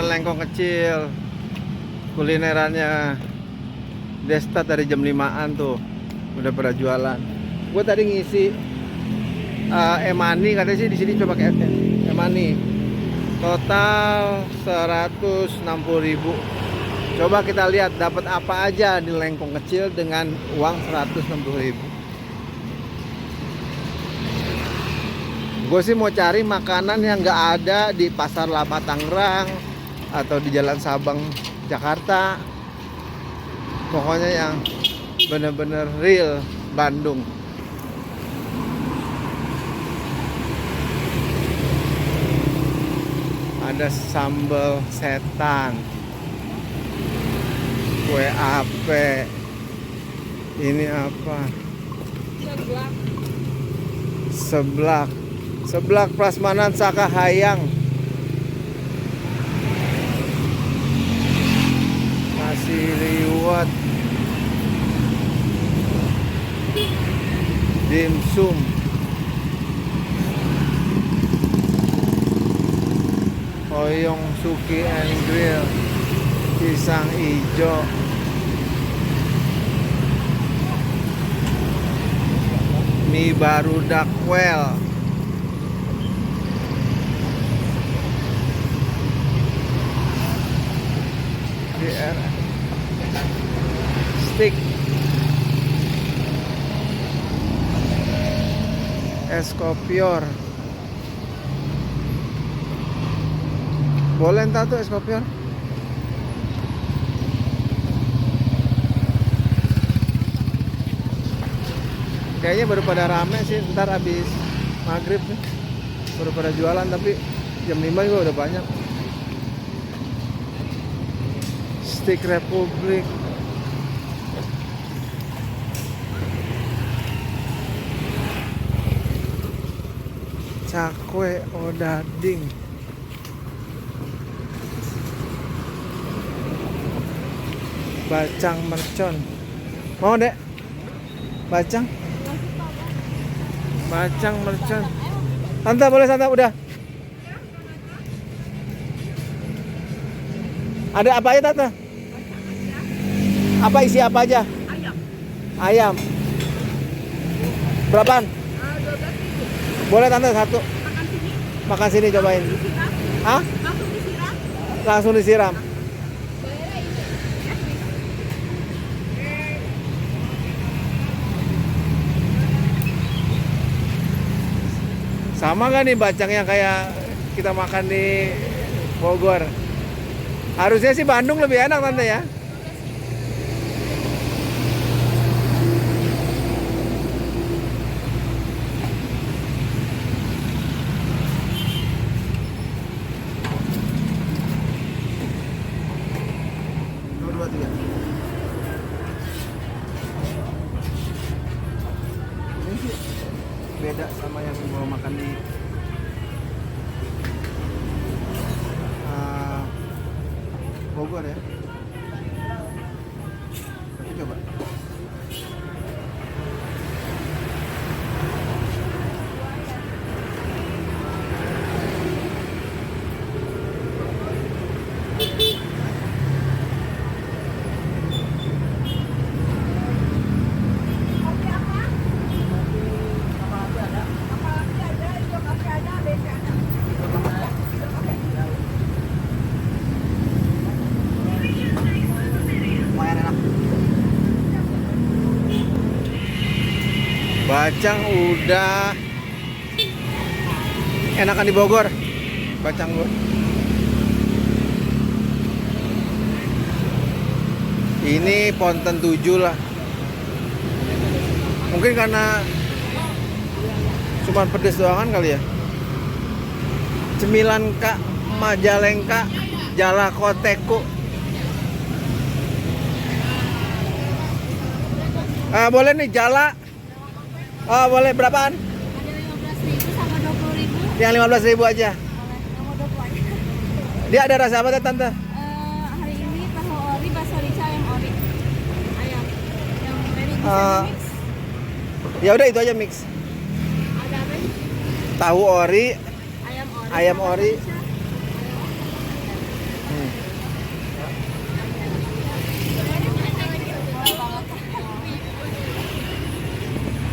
jualan lengkong kecil. Kulinerannya Desta dari jam 5-an tuh udah pada jualan. Gue tadi ngisi e-money, katanya sih di sini coba pakai e-money. Total 160.000. Coba kita lihat dapat apa aja di lengkong kecil dengan uang 160.000. Gue sih mau cari makanan yang nggak ada di Pasar Lama Tangerang atau di Jalan Sabang Jakarta. Pokoknya yang bener-bener real Bandung. Ada sambal setan, kue ape, ini apa? Seblak prasmanan Saka Hayang. Nasi liwet, dimsum, Oyong Suki and Grill, pisang ijo, mie barudak well, stick, es kopior. Boleh entah tuh es kopior. Kayaknya baru pada rame sih, ntar habis maghrib nih baru pada jualan, tapi jam 5 juga udah banyak. Steak Republik, cakwe odading, bacang mercon. Mau dek? Bacang mercon. Tante boleh tante, udah. Ada apa aja tante? Apa isi apa aja? Ayam. Berapaan? 12.000. Boleh tante satu. Makan sini cobain. Hah? Langsung disiram. Sama gak nih bacang yang kayak kita makan di Bogor? Harusnya sih Bandung lebih enak tante ya. Ini sih beda sama yang mau makan di Bogor ya. Tapi coba. Bacang udah enakan di Bogor. Bacang gua. Ini Ponten 7 lah. Mungkin karena cuma pedes doangan kali ya. Cemilan Kak, Majalengka, Jalakoteku. Boleh nih jala. Oh, boleh berapaan? Ada 15.000 sama 20.000. Yang 15.000 aja. Yang mau 20 aja. Dia ada rasa apa teh tante? Hari ini tahu ori, bakso rica, ayam ori. Ayam. Yang very mix. Ya udah itu aja mix. Ada apa? Tahu ori, Ayam ori. ayam ori.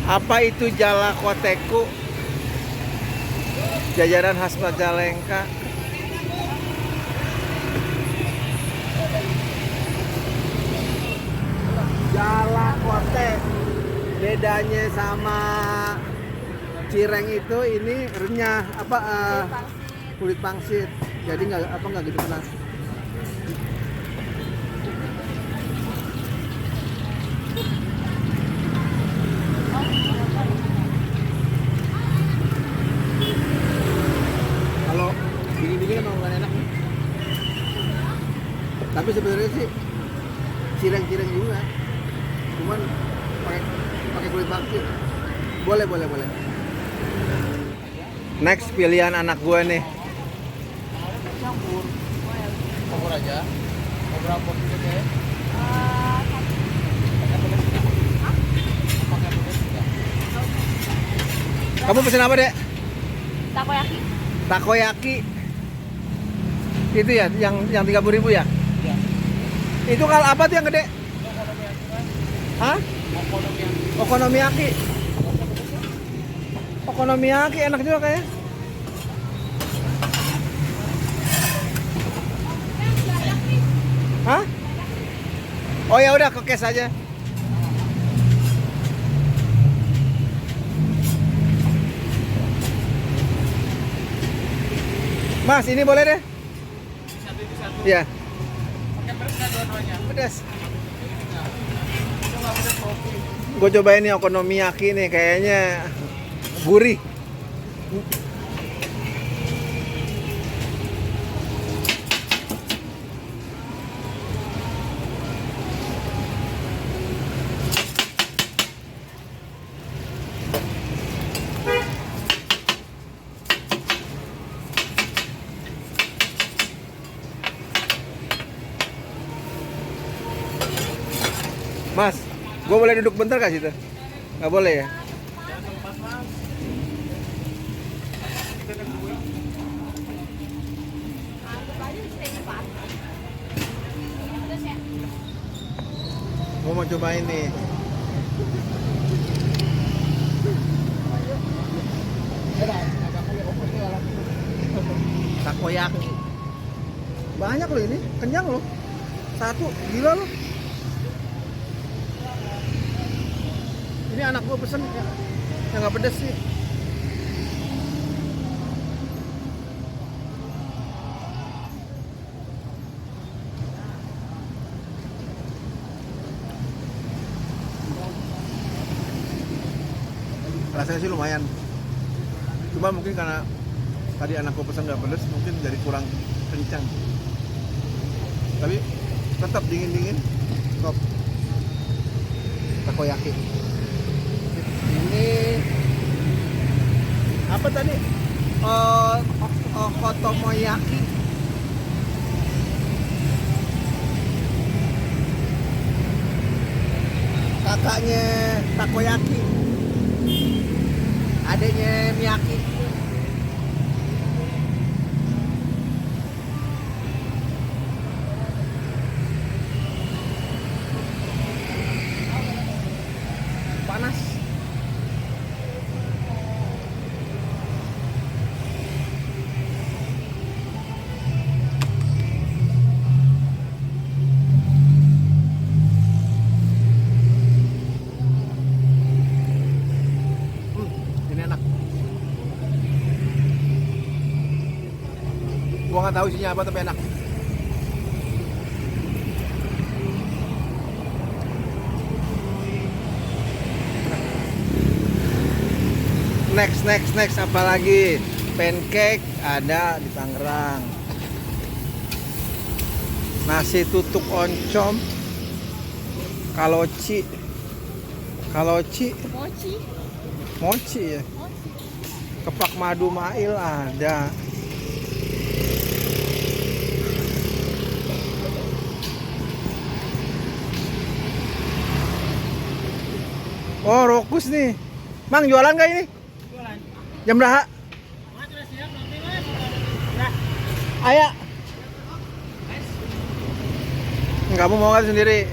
Apa itu jala koteku? Jajanan khas Majalengka. Jala kote. Bedanya sama cireng itu ini renyah apa kulit pangsit. Jadi nggak gitu keras. Kalau dingin-dingin emang bukan enak nih. Tapi sebenarnya sih cireng-cireng juga. Cuman pakai kulit pangsit. Boleh. Next pilihan anak gue nih. Campur aja. Mau berapa porsi deh? Kamu pesen apa, Dek? Takoyaki. Takoyaki. Itu ya yang 30.000 ya? Iya. Itu kalau apa tuh yang gede? Hah? Okonomiyaki. Okonomiyaki enak juga kayaknya. Hah? Oh ya udah, ke cash aja. Mas, ini boleh deh? Satu itu satu. Iya. Pakai pedas nggak dua-duanya? Pedas. Itu nggak pedas kopi. Gue cobain nih okonomiyaki nih, kayaknya gurih. Mas, gue boleh duduk bentar gak situ? Gak boleh ya? Jangan tempat mas. Kita ada kue. Anggap aja steak Pak. Terus ya. Gue mau cobain nih. Takoyaki. Banyak loh ini, kenyang loh. Satu, gila loh. Ini anak gue pesen yang nggak pedes sih. Rasanya sih lumayan. Cuma mungkin karena tadi anak gue pesen nggak pedes, mungkin jadi kurang kencang. Tapi tetap dingin-dingin. Top. Takoyaki. Ini apa tadi? Okotomoyaki. Kakaknya takoyaki. Adanya miyaki. Panas. Ini enak. Gua nggak tahu isinya apa tapi enak. Next apa lagi? Pancake ada di Tangerang. Nasi tutuk oncom. Kaloci. Mochi. Mochi ya. Kepak madu mail ada. Oh, Rokus nih. Mang jualan gak ini? Jualan. Jam berapa? Mas sudah siap nanti mas. Nah, Ayah. Kamu mau kan sendiri?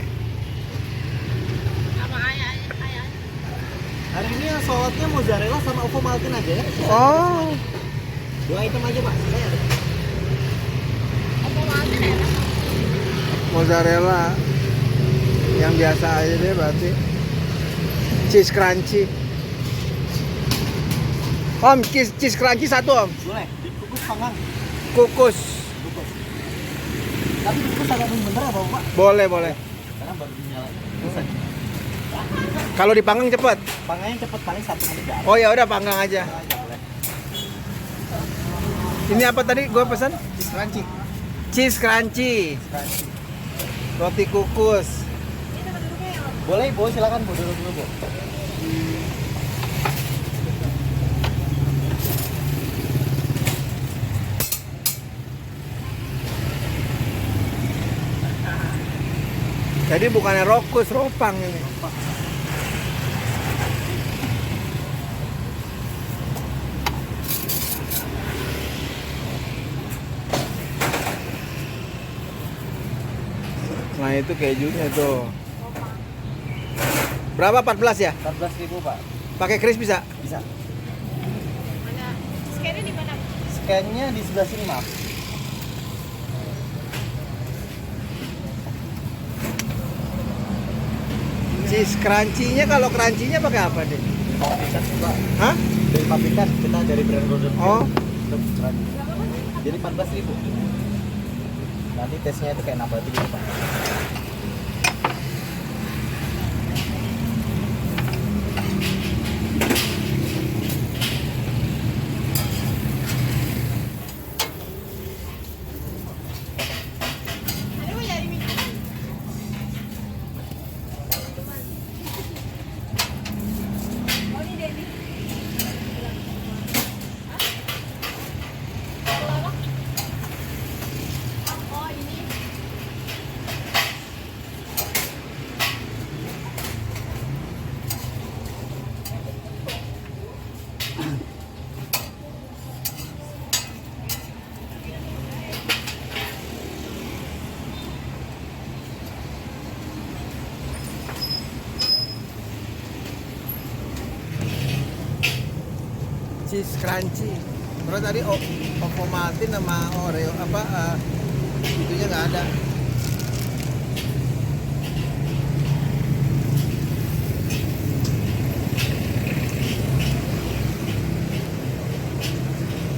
Sama ayah. Hari ini yang saltnya mozzarella sama Ovomaltine aja ya. Oh, 2 item aja Pak. Saya ada. Apa makan enak? mozzarella yang biasa aja deh berarti. Cheese crunchy. Om, cheese crunchy satu om. Boleh. Dikukus panggang. Kukus. Kukus. Tapi dikukus agak bener apa Pak? Boleh, boleh. Karena baru dinyalain. Selesai. Kalau dipanggang cepet. Panggangnya cepet paling 1 menit ya. Oh ya udah panggang aja. Aja boleh. Ini apa tadi gua pesan? Cheese crunchy. Cheese crunchy. Crunchy. Roti kukus. Boleh Bu, silakan Bu, duduk dulu Bu. Jadi bukannya rokus, ropang ini. Nah itu kejunya tuh. Berapa 14 ya? 14.000 Pak. Pakai kris bisa? Bisa. Mana? Scan-nya di mana? Scan-nya di sebelah sini maaf. Cheese crunchy-nya kalau crunchy-nya pakai apa deh? Pabrikan Pak. Hah? Dari pabrikan kita dari brand Golden. Oh. Untuk crunchy. Jadi 14.000. Nanti tesnya itu kayak nambah gitu Pak. Ada mau nyari minuman? Oh ini deh nih. Hah? Oh ini. Cheese crunchy. Terus tadi Ovomaltine sama Oreo apa itunya nggak ada.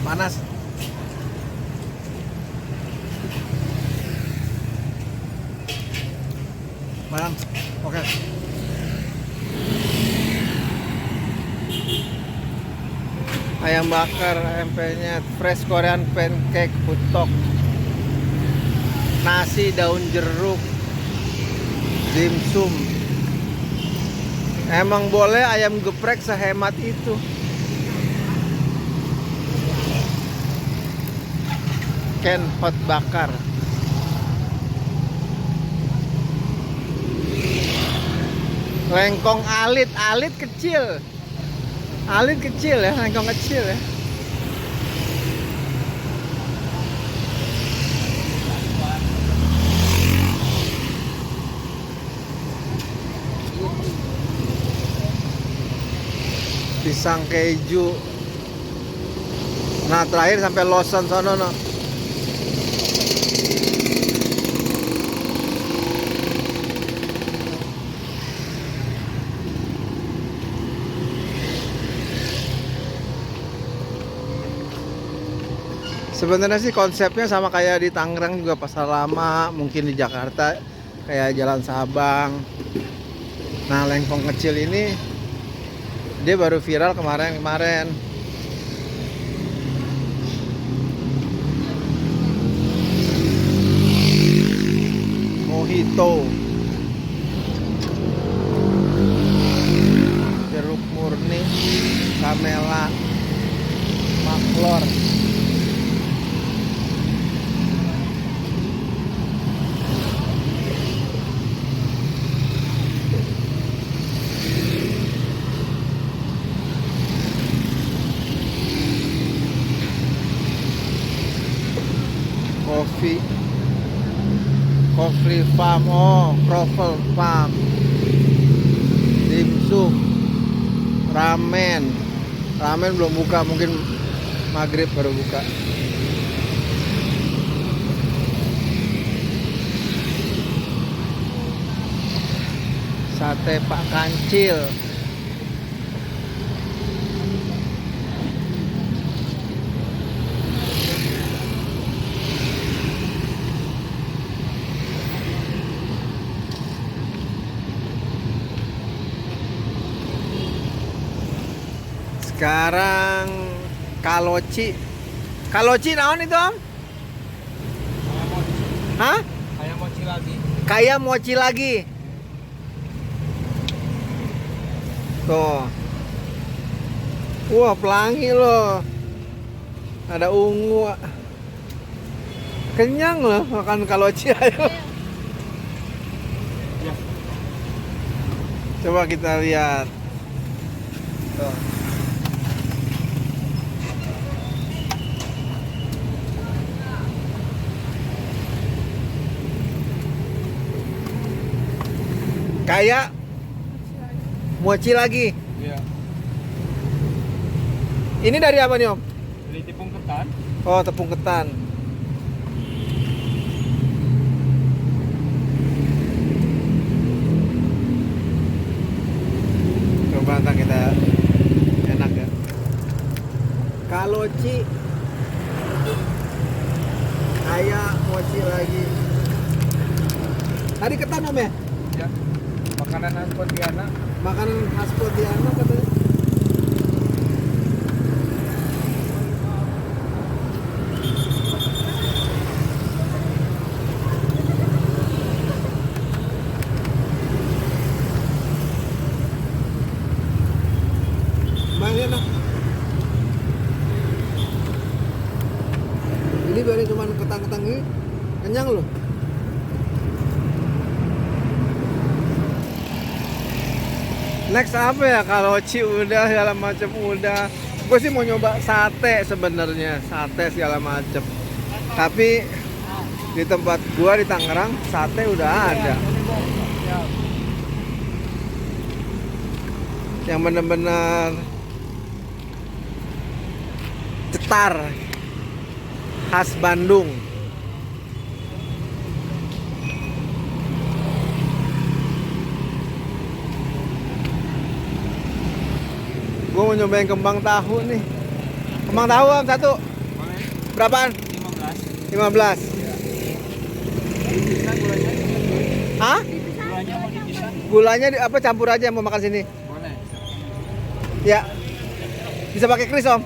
Panas. Panas. Oke. Ayam bakar, ayam penyet, fresh Korean pancake, putok, nasi daun jeruk, dimsum. Emang boleh ayam geprek sehemat itu? Ken hot bakar. Lengkong alit, alit kecil. Alit kecil ya, lengkong kecil ya. Pisang keju. Nah terakhir sampai Lawson sono no. Sebenarnya sih konsepnya sama kayak di Tangerang juga pasar lama, mungkin di Jakarta kayak Jalan Sabang. Nah, lengkong kecil ini dia baru viral kemarin-kemarin. Mojito. Jeruk murni, Camela, Maklor. Coffee Farm, oh Croffle Farm, dimsum, ramen. Ramen belum buka, mungkin maghrib baru buka. Sate Pak Kancil. Sekarang Kaloci. Kaloci naon itu, Om? Hah? Kayak mochi lagi. Kayak mochi lagi. Tuh. Wah, pelangi loh. Ada ungu. Kenyang loh makan kaloci ayo. Ya. Coba kita lihat. Tuh. Kayak mochi lagi. Iya. Ini dari apa nih, Om? Dari tepung ketan. Oh, tepung ketan. Coba ntar kita enak ya. Kaloci kayak mochi lagi. Tadi ketan, Om ya? Ya. Makanan khas Pontianak. Makanan khas Pontianak katanya. Lumayan enak. Ini baru cuma ketang-ketang ini kenyang loh. Next apa ya? Kalau udah segala macam udah. Gue sih mau nyoba sate sebenarnya, sate segala macam. Tapi di tempat gua di Tangerang sate udah ada. Yang bener-bener cetar khas Bandung. Gue mau nyobain kembang tahu nih. Kembang tahu, Om, satu. Berapaan? 15. 15. Bisa gulanya? Hah? Gulanya mau dipisah? Gulanya apa campur aja mau makan sini? Boleh. Ya. Bisa pakai kris, Om?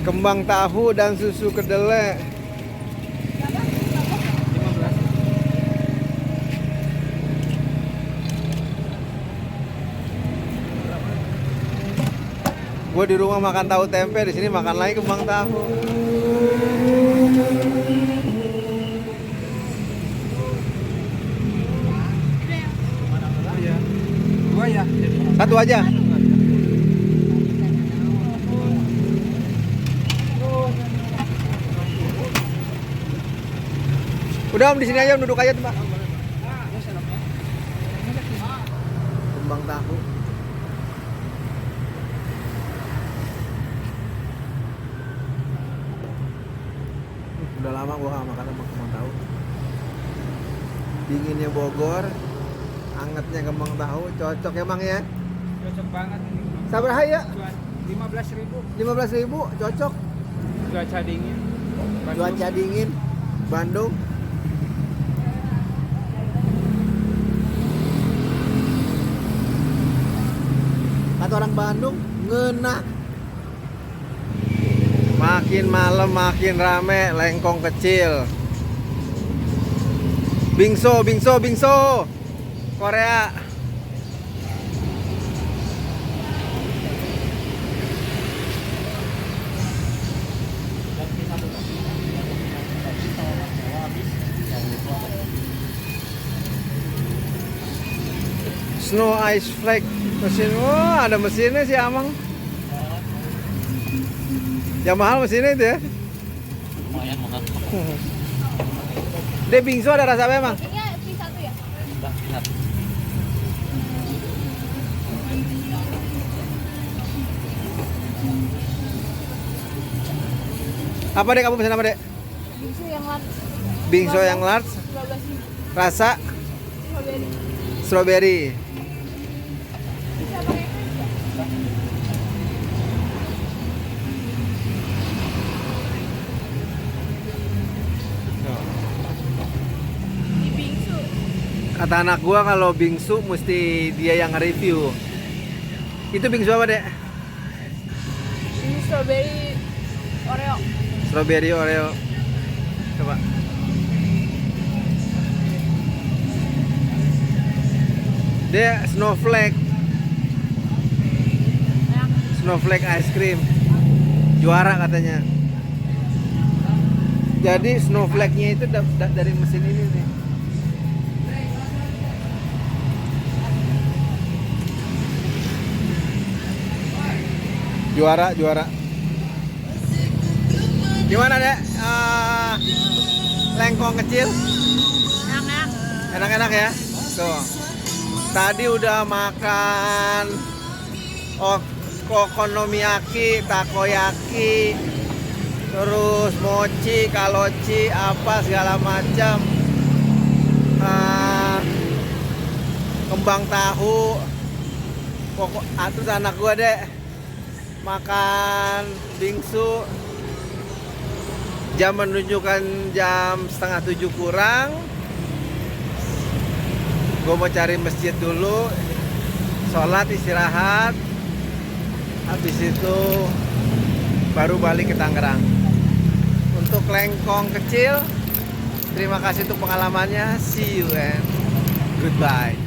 Kembang tahu dan susu kedelai. 15. Gue di rumah makan tahu tempe, di sini makan lagi kembang tahu. Iya. Dua ya. Satu aja. Udah, Om, di sini aja, Om, duduk aja tuh, Pak. Kembang tahu. Udah lama gua gak makan kembang tahu. Dinginnya Bogor, angetnya kembang tahu, cocok emang ya. Cocok banget ini. Sabar hai ya. 15.000. 15.000 cocok. Cuaca dingin. Cuaca dingin Bandung. Kata orang Bandung ngenak. Makin malam makin rame lengkong kecil. Bingso, bingso, bingso. Korea. Snow ice flake mesin. Oh, ada mesinnya sih, Amang. Yang mahal mesinnya itu ya. Lumayan mahal. Dia bingsu ada rasa apa emang? Ini P1 ya? Apa dek, kamu pesan apa dek? Bingsu yang large. Bingsu yang large, 12.000. rasa Strawberry. strawberry. Bisa pakai di bingsu. Kata anak gua kalau bingsu mesti dia yang nge-review. Itu bingsu apa dek? Ini strawberry Oreo. Strawberry Oreo. Coba. Dia snowflake. Enak. Snowflake ice cream. Juara katanya. Jadi snowflake-nya itu dari mesin ini nih. Juara. Gimana dek? Lengkong kecil? Enak. Enak-enak ya? Tuh. Tadi udah makan okonomiyaki, takoyaki, terus mochi, kalochi, apa segala macam. Kembang tahu. Terus anak gua dek makan bingsu. Jam menunjukkan jam 6:30 kurang. Gue mau cari masjid dulu, sholat istirahat, habis itu baru balik ke Tangerang. Untuk lengkong kecil, terima kasih untuk pengalamannya. See you and goodbye.